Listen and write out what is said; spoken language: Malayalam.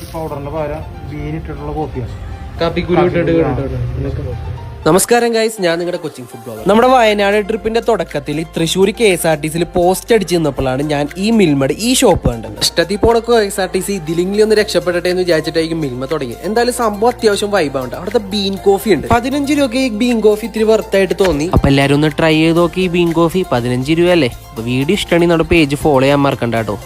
ഈ പൗഡറിന്റെ പകരം ബീൻ ഇട്ടിട്ടുള്ള കോഫിയാണ്. നമസ്കാരം ഗൈസ്, ഞാൻ നിങ്ങളുടെ കൊച്ചിങ് ഫുഡ് ബ്ലോഗർ. നമ്മുടെ വയനാട് ട്രിപ്പിന്റെ തുടക്കത്തിൽ തൃശ്ശൂർ KSRTC പോസ്റ്റ് അടിച്ച് നിന്നപ്പോഴാണ് ഞാൻ ഈ മിൽമയുടെ ഈ ഷോപ്പ് കണ്ടത്. ഇഷ്ടത്തിൽ പോണ KSRTC ഇതിലെങ്കിലും ഒന്ന് രക്ഷപ്പെടട്ടെ എന്ന് വിചാരിച്ചിട്ടായിരിക്കും മിൽമ തുടങ്ങി. എന്തായാലും സംഭവം അത്യാവശ്യം വൈബാണ്. അവിടുത്തെ ബീൻ കോഫി ഉണ്ട്. 15 രൂപയ്ക്ക് ഈ ബീൻ കോഫി ഇത്തിരി വെറുത്തായിട്ട് തോന്നി. അപ്പൊ എല്ലാരും ഒന്ന് ട്രൈ ചെയ്ത് നോക്കി. ഈ ബീൻ കോഫി 15 രൂപ അല്ലേ. അപ്പൊ വീഡിയോ ഇഷ്ടമാണെങ്കിൽ നമ്മുടെ പേജ് ഫോളോ ചെയ്യാൻ മറക്കണ്ട കേട്ടോ.